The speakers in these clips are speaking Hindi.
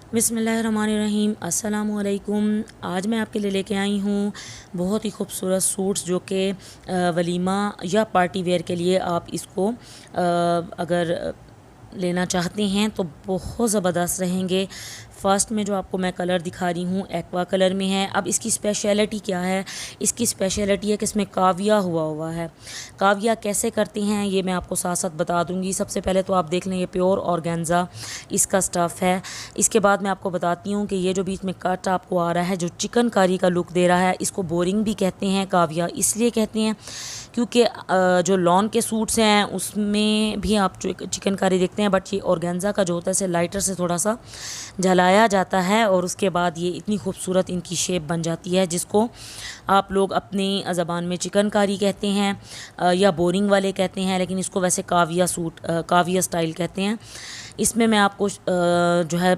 बिस्मिल्लाहिर्रहमानिर्रहीम अस्सलामुअलैकुम। आज मैं आपके लिए लेके आई हूँ बहुत ही खूबसूरत सूट्स जो कि वलीमा या पार्टी वेयर के लिए आप इसको अगर लेना चाहते हैं तो बहुत ज़बरदस्त रहेंगे। फ़र्स्ट में जो आपको मैं कलर दिखा रही हूँ एक्वा कलर में है। अब इसकी स्पेशलिटी क्या है? इसकी स्पेशलिटी है कि इसमें काविया हुआ है। काविया कैसे करते हैं ये मैं आपको साथ साथ बता दूँगी। सबसे पहले तो आप देख लें, ये प्योर ऑर्गेन्जा इसका स्टफ़ है। इसके बाद मैं आपको बताती हूँ कि ये जो बीच में कट आपको आ रहा है जो चिकनकारी का लुक दे रहा है, इसको बोरिंग भी कहते हैं। काविया इसलिए कहते हैं क्योंकि जो लॉन के सूट्स हैं उसमें भी आप चिकनकारी देखते हैं, बट ये ऑर्गेन्जा का जो होता है इसे लाइटर से थोड़ा सा जलाया जाता है और उसके बाद ये इतनी खूबसूरत इनकी शेप बन जाती है जिसको आप लोग अपनी ज़बान में चिकनकारी कहते हैं या बोरिंग वाले कहते हैं, लेकिन इसको वैसे काविया सूट काविया स्टाइल कहते हैं। इसमें मैं आपको जो है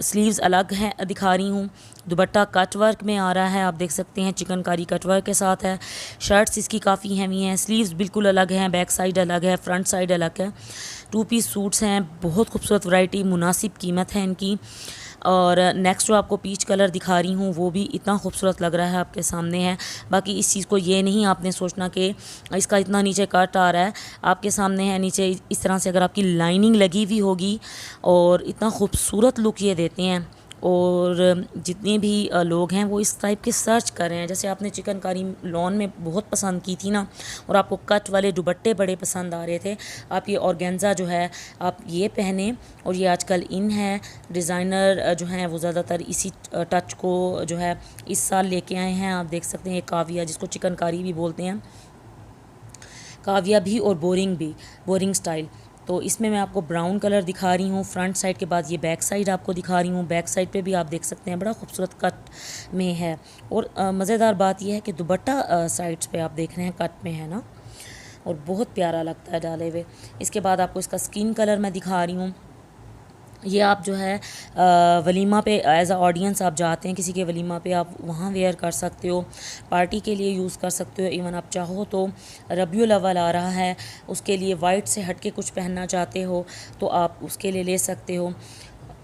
स्लीव्स अलग हैं दिखा रही हूँ। दुपट्टा कट वर्क में आ रहा है, आप देख सकते हैं चिकनकारी कट वर्क के साथ है। शर्ट्स इसकी काफ़ी हैवी हैं, स्लीव्स बिल्कुल अलग हैं, बैक साइड अलग है, फ्रंट साइड अलग है। 2 पीस सूट्स हैं, बहुत खूबसूरत वैरायटी, मुनासिब कीमत है इनकी। और नेक्स्ट जो आपको पीच कलर दिखा रही हूँ वो भी इतना खूबसूरत लग रहा है, आपके सामने है। बाकी इस चीज़ को ये नहीं आपने सोचना कि इसका इतना नीचे कट आ रहा है, आपके सामने है। नीचे इस तरह से अगर आपकी लाइनिंग लगी हुई होगी और इतना खूबसूरत लुक ये देते हैं। और जितने भी लोग हैं वो इस टाइप के सर्च कर रहे हैं। जैसे आपने चिकनकारी लॉन में बहुत पसंद की थी ना, और आपको कट वाले दुपट्टे बड़े पसंद आ रहे थे, आप ये ऑर्गेन्जा जो है आप ये पहने। और ये आजकल इन है, डिज़ाइनर जो हैं वो ज़्यादातर इसी टच को जो है इस साल लेके आए हैं। आप देख सकते हैं ये काविया, जिसको चिकनकारी भी बोलते हैं, काविया भी और बोरिंग भी, बोरिंग स्टाइल। तो इसमें मैं आपको ब्राउन कलर दिखा रही हूँ फ्रंट साइड के बाद ये बैक साइड आपको दिखा रही हूँ। बैक साइड पे भी आप देख सकते हैं बड़ा खूबसूरत कट में है। और मज़ेदार बात यह है कि दुपट्टा साइड्स पे आप देख रहे हैं कट में है ना, और बहुत प्यारा लगता है डाले हुए। इसके बाद आपको इसका स्किन कलर मैं दिखा रही हूँ। ये आप जो है वलीमा पे एज अ ऑडियंस आप जाते हैं किसी के वलीमा पे, आप वहाँ वेयर कर सकते हो, पार्टी के लिए यूज़ कर सकते हो। इवन आप चाहो तो रबियुल अव्वल आ रहा है, उसके लिए वाइट से हट के कुछ पहनना चाहते हो तो आप उसके लिए ले सकते हो।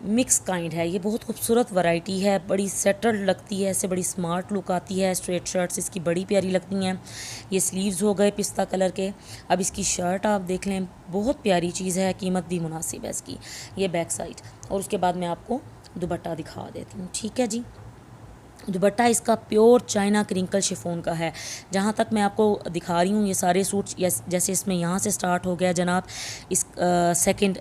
मिक्स काइंड है ये, बहुत खूबसूरत वैरायटी है, बड़ी सेटल्ड लगती है, इससे बड़ी स्मार्ट लुक आती है। स्ट्रेट शर्ट्स इसकी बड़ी प्यारी लगती हैं। ये स्लीव्स हो गए पिस्ता कलर के। अब इसकी शर्ट आप देख लें, बहुत प्यारी चीज़ है, कीमत भी मुनासिब है इसकी। ये बैक साइड, और उसके बाद मैं आपको दुपट्टा दिखा देती हूँ, ठीक है जी। दुपट्टा इसका प्योर चाइना क्रिंकल शिफॉन का है। जहाँ तक मैं आपको दिखा रही हूँ ये सारे सूट्स, जैसे इसमें यहाँ से स्टार्ट हो गया जनाब इस सेकंड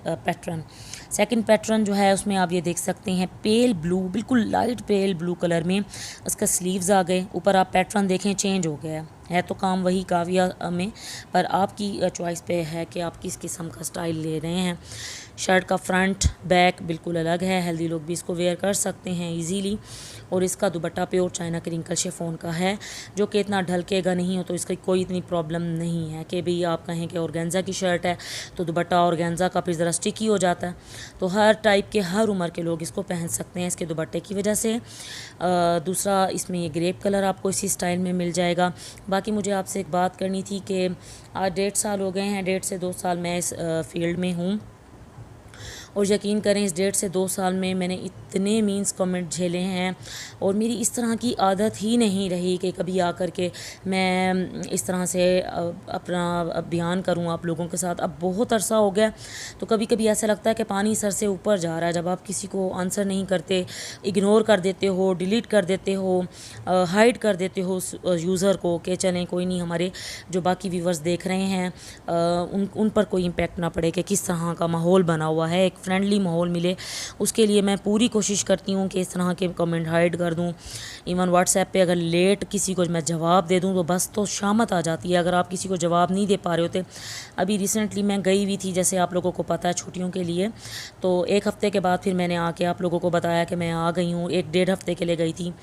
पैटर्न जो है उसमें आप ये देख सकते हैं पेल ब्लू, बिल्कुल लाइट पेल ब्लू कलर में इसका स्लीव्स आ गए। ऊपर आप पैटर्न देखें चेंज हो गया है तो काम वही काविया में, पर आपकी चॉइस पे है कि आप किस किस्म का स्टाइल ले रहे हैं। शर्ट का फ्रंट बैक बिल्कुल अलग है, हेल्दी लोग भी इसको वेयर कर सकते हैं इजीली। और इसका दुपट्टा प्योर चाइना क्रिंकल शिफॉन का है जो कि इतना ढलकेगा नहीं हो, तो इसकी कोई इतनी प्रॉब्लम नहीं है कि भाई आप कहें कि ऑर्गेन्जा की शर्ट है तो दुपट्टा ऑर्गेन्जा का फिर ज़रा स्टिकी हो जाता है। तो हर टाइप के, हर उम्र के लोग इसको पहन सकते हैं इसके दुपट्टे की वजह से। दूसरा इसमें ये ग्रेप कलर आपको इसी स्टाइल में मिल जाएगा। बाकी मुझे आपसे एक बात करनी थी कि आज 1.5 साल हो गए हैं, 1.5 से 2 साल मैं इस फील्ड में हूँ, और यकीन करें इस 1.5 से 2 साल में मैंने इतने मीन्स कमेंट झेले हैं, और मेरी इस तरह की आदत ही नहीं रही कि कभी आकर के मैं इस तरह से अपना बयान करूं आप लोगों के साथ। अब बहुत अरसा हो गया, तो कभी कभी ऐसा लगता है कि पानी सर से ऊपर जा रहा है जब आप किसी को आंसर नहीं करते, इग्नोर कर देते हो, डिलीट कर देते हो, हाइड कर देते हो यूज़र को कि चलें कोई नहीं, हमारे जो बाकी व्यूवर्स देख रहे हैं उन पर कोई इम्पेक्ट ना पड़े कि किस तरह का माहौल बना हुआ है, एक फ्रेंडली माहौल मिले। उसके लिए मैं पूरी कोशिश करती हूँ कि इस तरह के कमेंट हाइड कर दूँ। इवन व्हाट्सएप पे अगर लेट किसी को मैं जवाब दे दूँ तो बस तो शामत आ जाती है अगर आप किसी को जवाब नहीं दे पा रहे होते। अभी रिसेंटली मैं गई हुई थी, जैसे आप लोगों को पता है, छुट्टियों के लिए, तो 1 हफ़्ते के बाद फिर मैंने आके आप लोगों को बताया कि मैं आ गई हूँ। 1-1.5 हफ़्ते के लिए गई थी,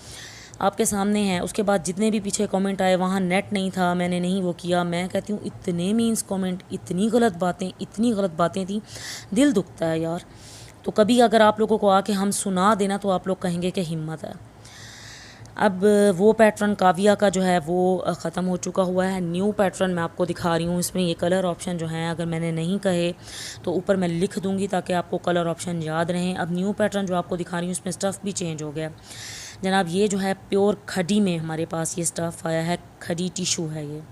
आपके सामने है। उसके बाद जितने भी पीछे कमेंट आए, वहाँ नेट नहीं था, मैंने नहीं वो किया। मैं कहती हूँ इतने मीन्स कमेंट, इतनी गलत बातें थी, दिल दुखता है यार। तो कभी अगर आप लोगों को आके हम सुना देना तो आप लोग कहेंगे कि हिम्मत है। अब वो पैटर्न काविया का जो है वो ख़त्म हो चुका हुआ है। न्यू पैटर्न मैं आपको दिखा रही हूँ। इसमें ये कलर ऑप्शन जो हैं अगर मैंने नहीं कहे तो ऊपर मैं लिख दूँगी ताकि आपको कलर ऑप्शन याद रहें। अब न्यू पैटर्न जो आपको दिखा रही हूँ इसमें स्टफ़ भी चेंज हो गया जनाब। ये जो है प्योर खड़ी में हमारे पास ये स्टफ़ आया है, खड़ी टिशू है ये।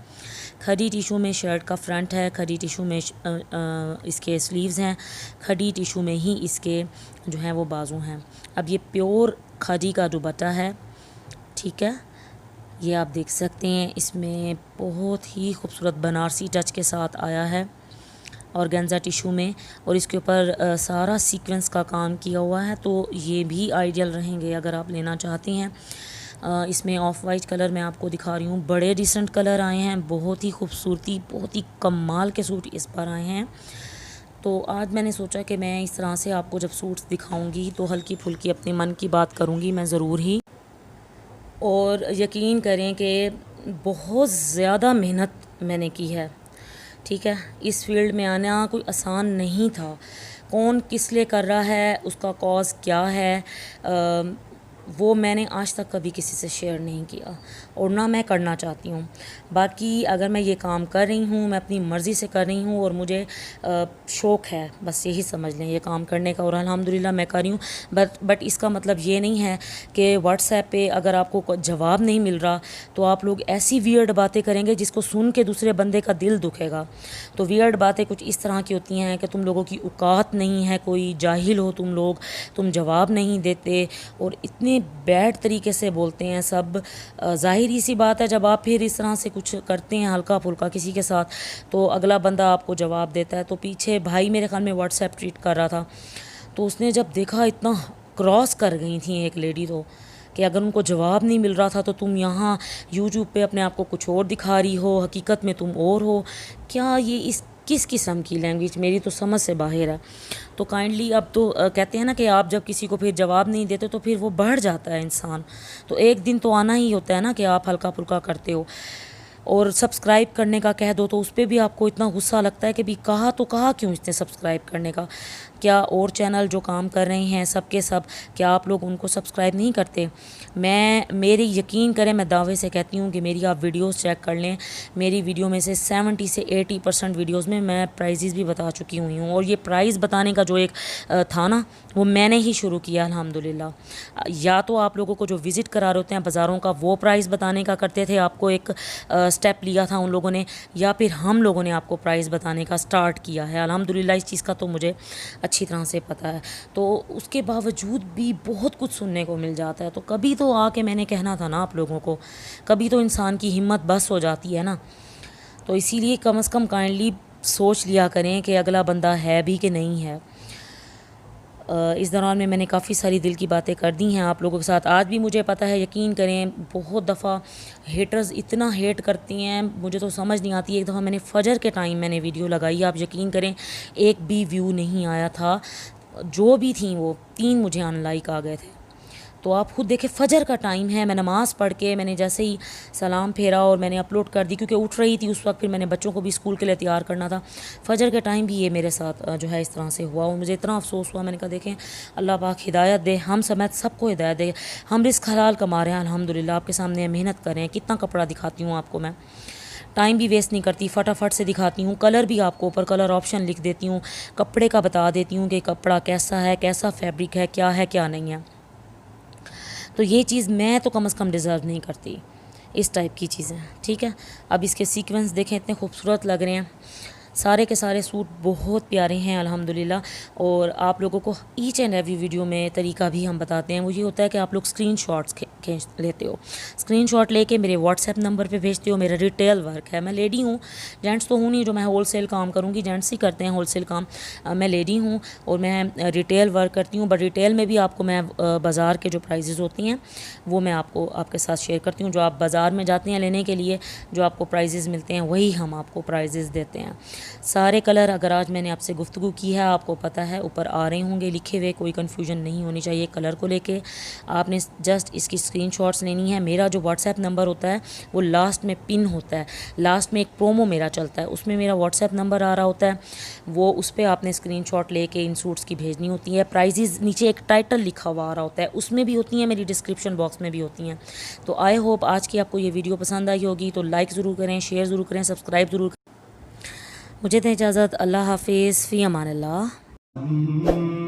खड़ी टिशू में शर्ट का फ्रंट है, खड़ी टिशू में इसके स्लीव्स हैं, खड़ी टिशू में ही इसके जो हैं वो बाजू हैं। अब ये प्योर खड़ी का दुपट्टा है, ठीक है। ये आप देख सकते हैं इसमें बहुत ही खूबसूरत बनारसी टच के साथ आया है ऑर्गेन्जा टिशू में, और इसके ऊपर सारा सीक्वेंस का काम किया हुआ है। तो ये भी आइडियल रहेंगे अगर आप लेना चाहती हैं। इसमें ऑफ वाइट कलर मैं आपको दिखा रही हूँ। बड़े डिसेंट कलर आए हैं, बहुत ही खूबसूरती, बहुत ही कमाल के सूट इस पर आए हैं। तो आज मैंने सोचा कि मैं इस तरह से आपको जब सूट्स दिखाऊंगी तो हल्की फुल्की अपने मन की बात करूंगी मैं ज़रूर ही। और यकीन करें कि बहुत ज़्यादा मेहनत मैंने की है, ठीक है। इस फील्ड में आना कोई आसान नहीं था। कौन किस लिए कर रहा है, उसका कॉज क्या है, वो मैंने आज तक कभी किसी से शेयर नहीं किया और ना मैं करना चाहती हूँ। बाकी अगर मैं ये काम कर रही हूँ, मैं अपनी मर्ज़ी से कर रही हूँ और मुझे शौक़ है, बस यही समझ लें ये काम करने का, और अल्हम्दुलिल्लाह मैं कर रही हूँ। बट इसका मतलब ये नहीं है कि व्हाट्सएप पे अगर आपको जवाब नहीं मिल रहा तो आप लोग ऐसी वियर्ड बातें करेंगे जिसको सुन के दूसरे बंदे का दिल दुखेगा। तो वियर्ड बातें कुछ इस तरह की होती हैं कि तुम लोगों की औकात नहीं है, कोई जाहिल हो तुम लोग, तुम जवाब नहीं देते और इतने बैड तरीके से बोलते हैं सब। ज़ाहिर सी बात है जब आप फिर इस तरह से कुछ करते हैं हल्का फुल्का किसी के साथ तो अगला बंदा आपको जवाब देता है। तो पीछे भाई मेरे ख्याल में व्हाट्सएप ट्वीट कर रहा था, तो उसने जब देखा इतना क्रॉस कर गई थी एक लेडी तो, कि अगर उनको जवाब नहीं मिल रहा था तो तुम यहाँ यूट्यूब पे अपने आप को कुछ और दिखा रही हो, हकीकत में तुम और हो क्या। ये इस किस किस्म की लैंग्वेज, मेरी तो समझ से बाहर है। तो काइंडली अब तो कहते हैं ना कि आप जब किसी को फिर जवाब नहीं देते तो फिर वो बढ़ जाता है इंसान। तो एक दिन तो आना ही होता है ना कि आप हल्का फुल्का करते हो। और सब्सक्राइब करने का कह दो तो उस पर भी आपको इतना गुस्सा लगता है कि भी कहा तो कहा क्यों इसने सब्सक्राइब करने का। क्या और चैनल जो काम कर रहे हैं सब के सब, क्या आप लोग उनको सब्सक्राइब नहीं करते। मेरी यकीन करें, मैं दावे से कहती हूँ कि मेरी आप वीडियोस चेक कर लें, मेरी वीडियो में से 70 से 80% वीडियोस में मैं प्राइजेज़ भी बता चुकी हुई हूँ। और ये प्राइस बताने का जो एक था ना वो मैंने ही शुरू किया अल्हम्दुलिल्लाह। या तो आप लोगों को जो विज़िट करा रहे होते हैं बाज़ारों का वो प्राइस बताने का करते थे, आपको एक स्टेप लिया था उन लोगों ने, या फिर हम लोगों ने आपको प्राइस बताने का स्टार्ट किया है। अल्हम्दुलिल्लाह इस चीज़ का तो मुझे अच्छी तरह से पता है। तो उसके बावजूद भी बहुत कुछ सुनने को मिल जाता है। तो कभी तो आके मैंने कहना था ना आप लोगों को, कभी तो इंसान की हिम्मत बस हो जाती है ना। तो इसीलिए कम से कम काइंडली सोच लिया करें कि अगला बंदा है भी कि नहीं है। इस दौरान में मैंने काफ़ी सारी दिल की बातें कर दी हैं आप लोगों के साथ। आज भी मुझे पता है, यकीन करें, बहुत दफ़ा हेटर्स इतना हेट करती हैं मुझे तो समझ नहीं आती। एक दफ़ा मैंने फ़जर के टाइम मैंने वीडियो लगाई, आप यकीन करें एक भी व्यू नहीं आया था। जो भी थी वो 3 मुझे अनलाइक आ गए थे। तो आप खुद देखें, फ़जर का टाइम है, मैं नमाज़ पढ़ के मैंने जैसे ही सलाम फेरा और मैंने अपलोड कर दी क्योंकि उठ रही थी उस वक्त, फिर मैंने बच्चों को भी स्कूल के लिए तैयार करना था। फ़जर के टाइम भी ये मेरे साथ जो है इस तरह से हुआ और मुझे इतना अफसोस हुआ। मैंने कहा देखें अल्लाह पाक हिदायत दे, हम समेत सबको हिदायत दे। हम रिस्क हलाल कमा रहे हैं अल्हम्दुलिल्लाह, आपके सामने मेहनत कर रहे हैं। कितना कपड़ा दिखाती हूँ आपको मैं, टाइम भी वेस्ट नहीं करती, फटाफट से दिखाती हूँ। कलर भी आपको ऊपर कलर ऑप्शन लिख देती हूँ, कपड़े का बता देती हूँ कि कपड़ा कैसा है, कैसा फैब्रिक है क्या नहीं है। तो ये चीज़ मैं तो कम से कम डिज़र्व नहीं करती, इस टाइप की चीज़ें, ठीक है। अब इसके सीक्वेंस देखें, इतने खूबसूरत लग रहे हैं। सारे के सारे सूट बहुत प्यारे हैं अल्हम्दुलिल्लाह। और आप लोगों को ईच एंड एवरी वीडियो में तरीका भी हम बताते हैं। वो ये होता है कि आप लोग स्क्रीनशॉट्स खींच लेते हो, स्क्रीनशॉट लेके मेरे व्हाट्सएप नंबर पे भेजते हो। मेरा रिटेल वर्क है, मैं लेडी हूँ, जेंट्स तो हूँ नहीं जो मैं होल सेल काम करूँगी, जेंट्स ही करते हैं होल सेल काम। मैं लेडी हूँ और मैं रिटेल वर्क करती हूँ। बट रिटेल में भी आपको मैं बाज़ार के जो प्राइजेज़ होती हैं वो मैं आपको आपके साथ शेयर करती हूँ। जो आप बाज़ार में जाते हैं लेने के लिए जो आपको प्राइजेज़ मिलते हैं वही हम आपको प्राइजेज़ देते हैं। सारे कलर अगर आज मैंने आपसे गुफ्तगू की है आपको पता है ऊपर आ रहे होंगे लिखे हुए, कोई कन्फ्यूजन नहीं होनी चाहिए कलर को लेके। आपने जस्ट इसकी स्क्रीनशॉट्स लेनी है। मेरा जो व्हाट्सएप नंबर होता है वो लास्ट में पिन होता है, लास्ट में एक प्रोमो मेरा चलता है, उसमें मेरा व्हाट्सएप नंबर आ रहा होता है, वो उस पर आपने स्क्रीनशॉट लेके इन सूट्स की भेजनी होती है। प्राइजेज़ नीचे एक टाइटल लिखा हुआ आ रहा होता है, उसमें भी होती हैं, मेरी डिस्क्रिप्शन बॉक्स में भी होती हैं। तो आई होप आज की आपको ये वीडियो पसंद आई होगी, तो लाइक ज़रूर करें, शेयर ज़रूर करें, सब्सक्राइब ज़रूर करें। मुझे दें इजाज़त। अल्लाह हाफिज़, फ़ी अमान अल्लाह।